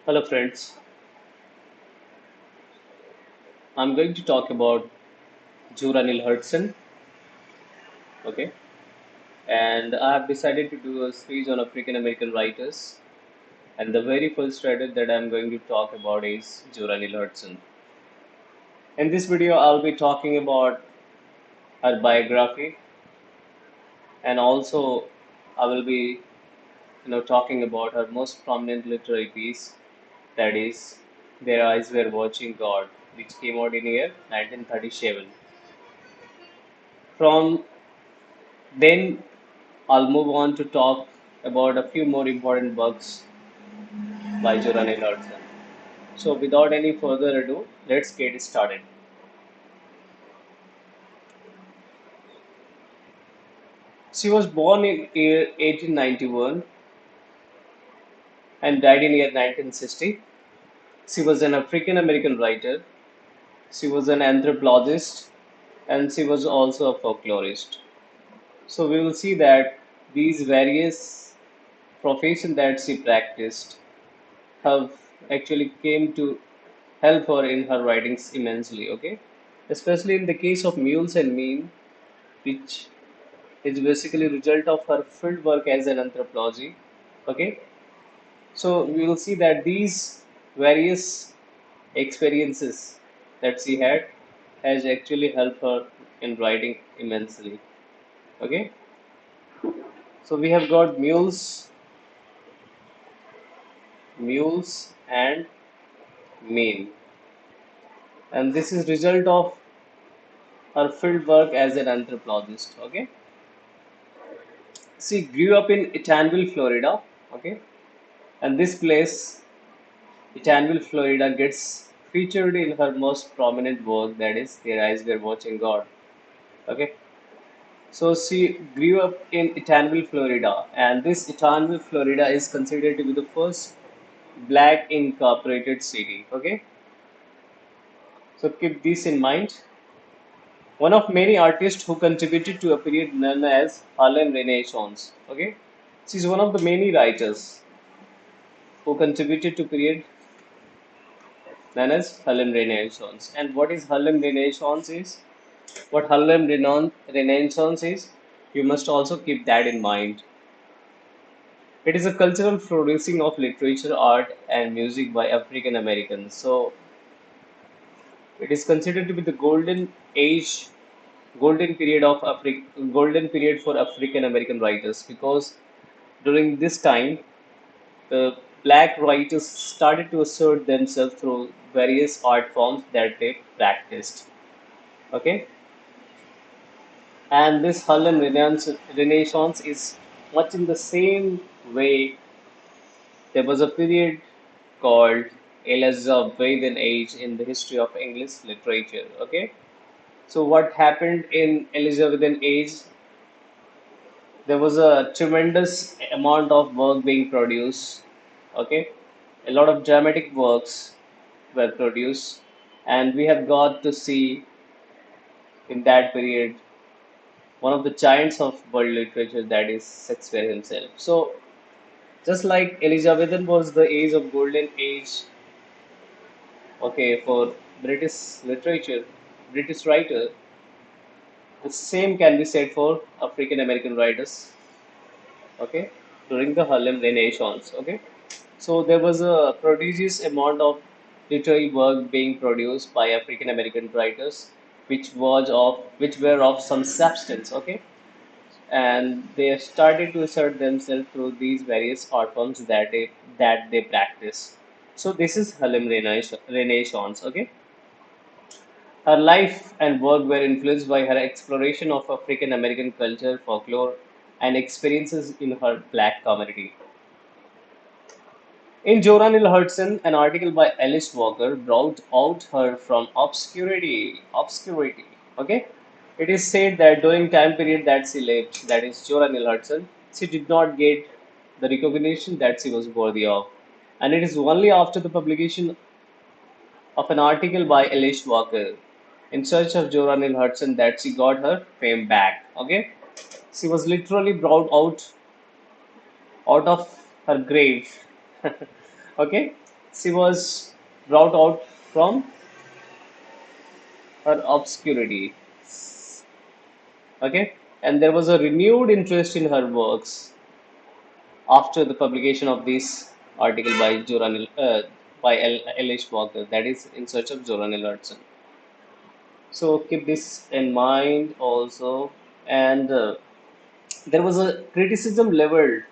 Hello friends, I'm going to talk about Zora Neale Hurston, okay? And I have decided to do a series on African American writers. And the very first writer that I'm going to talk about is Zora Neale Hurston. In this video, I'll be talking about her biography, and also I will be, talking about her most prominent literary piece, that is Their Eyes Were Watching God, which came out in year 1937. From then I'll move on to talk about a few more important books by Zora Neale Hurston. So, without any further ado, let's get started. She was born in year 1891 and died in year 1960. She was an African American writer. She was an anthropologist and she was also a folklorist. So, we will see that these various professions that she practiced have actually came to help her in her writings immensely, okay? Especially in the case of Mules and Mean, which is basically a result of her field work as an anthropology, okay? So we will see that these various experiences that she had has actually helped her in writing immensely, okay? So we have got mules and mean, and this is result of her field work as an anthropologist, okay? She grew up in Etanville, Florida. Okay, and this place, Etanville, Florida, gets featured in her most prominent work, that is Their Eyes Were Watching God. Okay, so she grew up in Etanville, Florida, and this Etanville, Florida, is considered to be the first black incorporated city. Okay, so keep this in mind. One of many artists who contributed to a period known as Harlem Renaissance. Okay, she's one of the many writers who contributed to period known as Harlem Renaissance. And what is Harlem Renaissance is? What Renaissance is, you must also keep that in mind. It is a cultural flourishing of literature, art, and music by African Americans. So it is considered to be the age, golden period for African American writers because during this time the black writers started to assert themselves through various art forms that they practiced. Okay, and this Renaissance is much in the same way. There was a period called Elizabethan age in the history of English literature. Okay, so what happened in Elizabethan age? There was a tremendous amount of work being produced. Okay, a lot of dramatic works were produced, and we have got to see in that period one of the giants of world literature, that is Shakespeare himself. So, just like Elizabethan was the age of golden age, okay, for British literature, British writer, the same can be said for African American writers, okay, during the Harlem Renaissance, okay. So there was a prodigious amount of literary work being produced by African American writers, which were of some substance, okay, and they started to assert themselves through these various art forms that they practice. So this is Renaissance. Okay, her life and work were influenced by her exploration of African American culture, folklore, and experiences in her black community. In Zora Neale Hurston, an article by Alice Walker brought out her from obscurity. Obscurity. Okay. It is said that during time period that she lived, that is Zora Neale Hurston, she did not get the recognition that she was worthy of. And it is only after the publication of an article by Alice Walker in search of Zora Neale Hurston that she got her fame back. Okay. She was literally brought out of her grave. Okay, She was brought out from her obscurity. Okay, and there was a renewed interest in her works after the publication of this article by L. H. Walker, that is In Search of Zora Neale Hurston. So keep this in mind also. And there was a criticism leveled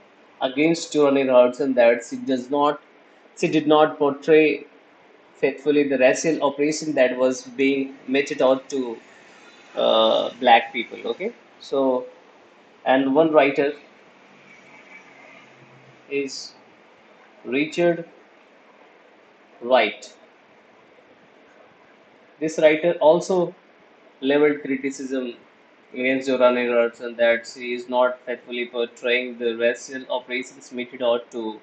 against Zora Neale Hurston that she did not portray faithfully the racial oppression that was being meted out to black people. Okay, so and one writer is Richard Wright. This writer also leveled criticism against Zora Neale Hurston that she is not faithfully portraying the racial oppressions meted out to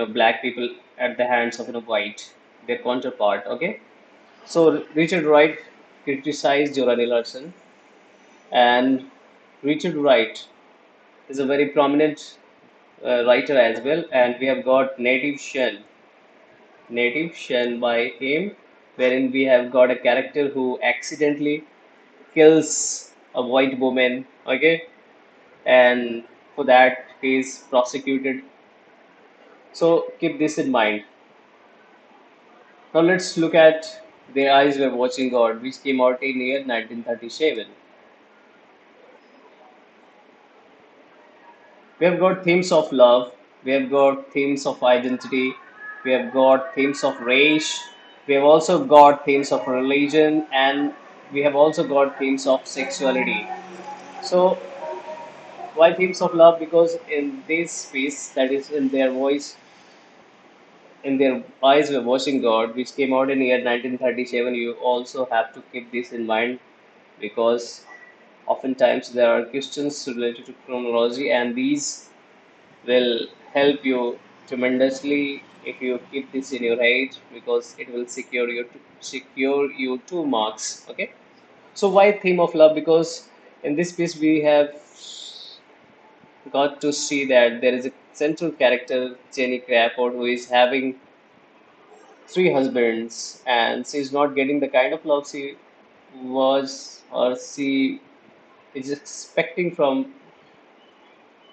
black people at the hands of white their counterpart. Okay, so Richard Wright criticized Zora Neale Hurston, and Richard Wright is a very prominent writer as well, and we have got Native Shen by him, wherein we have got a character who accidentally kills a white woman, okay, and for that he is prosecuted. So keep this in mind. Now let's look at Their Eyes Were Watching God, which came out in year 1937. We have got themes of love, we have got themes of identity, we have got themes of race, we have also got themes of religion, and we have also got themes of sexuality. So why themes of love? Because in this space, that is in their voice, in their eyes were watching God, which came out in year 1937, you also have to keep this in mind because oftentimes there are questions related to chronology, and these will help you tremendously if you keep this in your head because it will secure you 2 marks. Okay. So why theme of love? Because in this piece we have got to see that there is a central character, Jenny Crawford, who is having 3 husbands, and she's not getting the kind of love she was or she is expecting from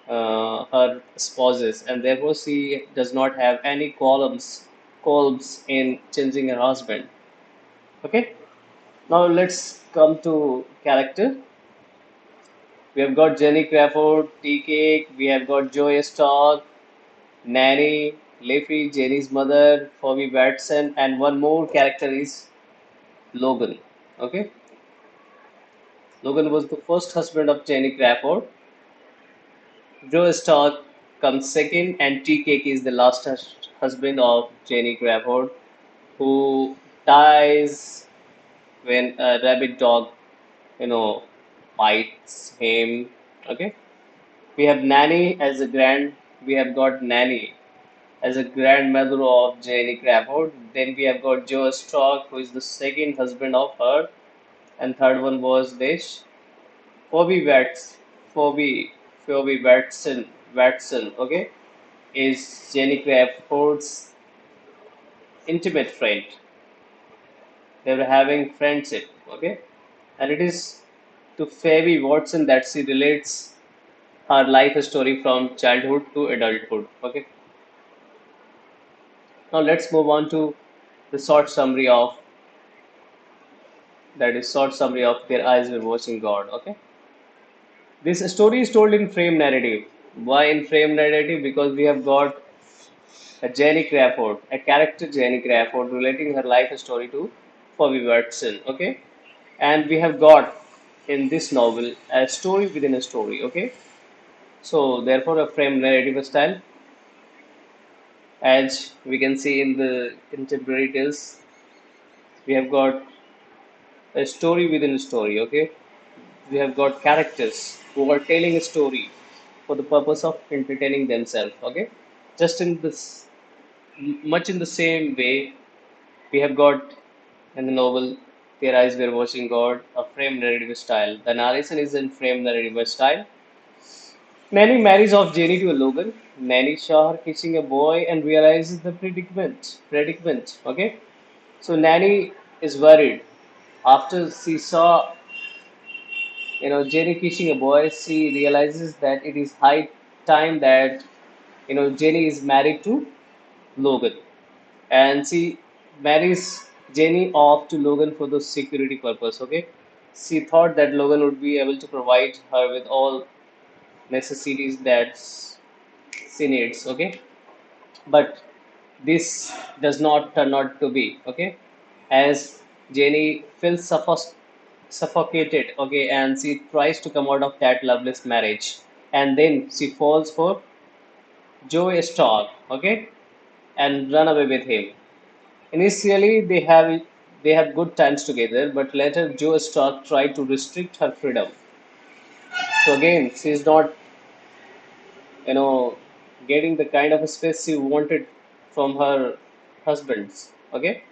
her spouses, and therefore she does not have any qualms in changing her husband. Okay, now let's come to character. We have got Jenny Crawford, Tea Cake, we have got Joy Stark, Nanny, Leafy, Jenny's mother, Phoebe Watson, and one more character is Logan. Okay, Logan was the first husband of Jenny Crawford. Joe Stark comes second, and Tea Cake is the last husband of Jenny Crawford, who dies when a rabbit dog, you know, bites him. Okay, we have Nanny as a grand. We have got Nanny as a grandmother of Jenny Crawford. Then we have got Joe Stark, who is the second husband of her, and third one was this Phoebe Watts, Phoebe, Phoebe Watson. Okay, is Jenny Crawford's intimate friend. They were having friendship. Okay, and it is to Phoebe Watson that she relates her life story from childhood to adulthood. Okay, now let's move on to the short summary of short summary of Their Eyes Were Watching God. Okay, this story is told in frame narrative. Why in frame narrative? Because we have got a Jenny Crawford, a character Jenny Crawford relating her life story to Phoebe Watson. Okay, and we have got in this novel a story within a story. Okay, so therefore a frame narrative style, as we can see in the contemporary tales, we have got a story within a story. Okay, we have got characters who are telling a story for the purpose of entertaining themselves. Okay, just in this much in the same way we have got in the novel Their Eyes Were Watching God, a frame narrative style. The narration is in frame narrative style, Nanny marries off Jenny to Logan. Nanny saw her kissing a boy and realizes the predicament. Predicament. Okay. So Nanny is worried after she saw Jenny kissing a boy. She realizes that it is high time that Jenny is married to Logan, and she marries Jenny off to Logan for the security purpose. Okay, she thought that Logan would be able to provide her with all necessities that she needs. Okay, but this does not turn out to be okay, as Jenny feels suffocated. Okay, and she tries to come out of that loveless marriage, and then she falls for Joe Stark. Okay, and run away with him. Initially, they have good times together, but later Joe Stark tried to restrict her freedom. So again, she's not, you know, getting the kind of space she wanted from her husbands. Okay,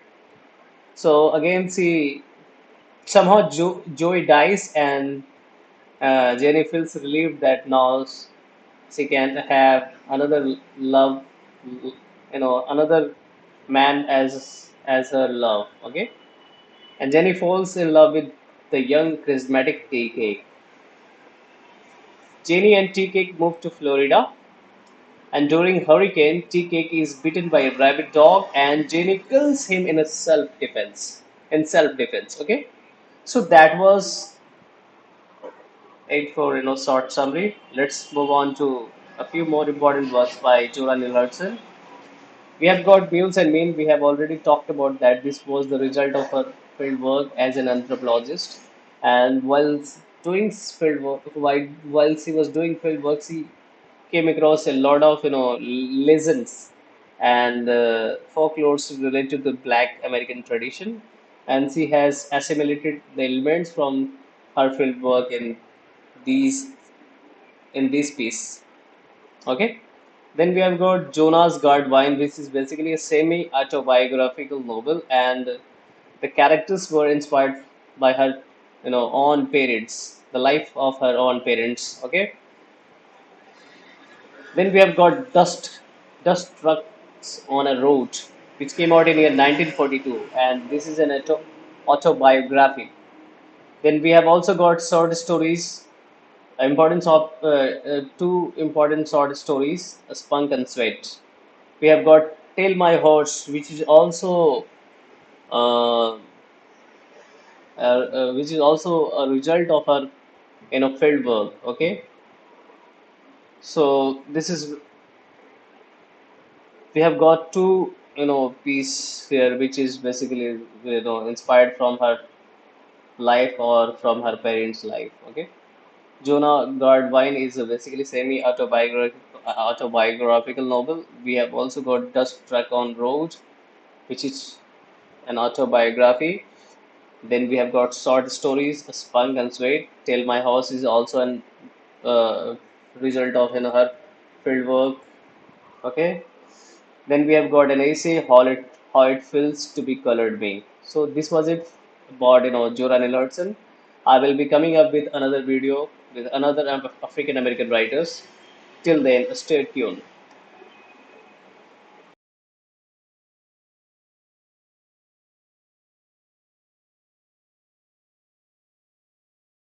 so again, somehow Joey dies, and Jenny feels relieved that now she can have another love, another man as her love. Okay, and Jenny falls in love with the young, charismatic Tea Cake. Jenny and Tea Cake move to Florida, and during hurricane, Tea Cake is bitten by a rabid dog, and Jenny kills him in a self-defense. In self-defense, okay. So that was it for short summary. Let's move on to a few more important works by Zora Neale Hurston. We have got Mules and Mean. We have already talked about that. This was the result of her field work as an anthropologist. And doing field work, while she was doing field work, she came across a lot of legends and folklores related to Black American tradition. And she has assimilated the elements from her field work these in this piece. Okay. Then we have got Jonah's Wine, which is basically a semi-autobiographical novel, and the characters were inspired by her, own parents, the life of her own parents. Okay. Then we have got Dust Trucks on a Road, which came out in year 1942, and this is an autobiography. Then we have also got short stories. Importance of two important short stories, Spunk and Sweat. We have got Tell My Horse, uh, which is also a result of her field work. Okay, so this is we have got two piece here, which is basically inspired from her life or from her parents' life. Okay, Jonah Gardwine is a basically semi-autobiographical novel. We have also got Dust Truck on Road, which is an autobiography. Then we have got short stories, Spunk and Sweat. Tell My Horse is also an uh, result of her field work. Okay. Then we have got an essay, how it feels to be colored being. So this was it about Zora Neale Hurston. I will be coming up with another video with another African American writers. Till then, stay tuned.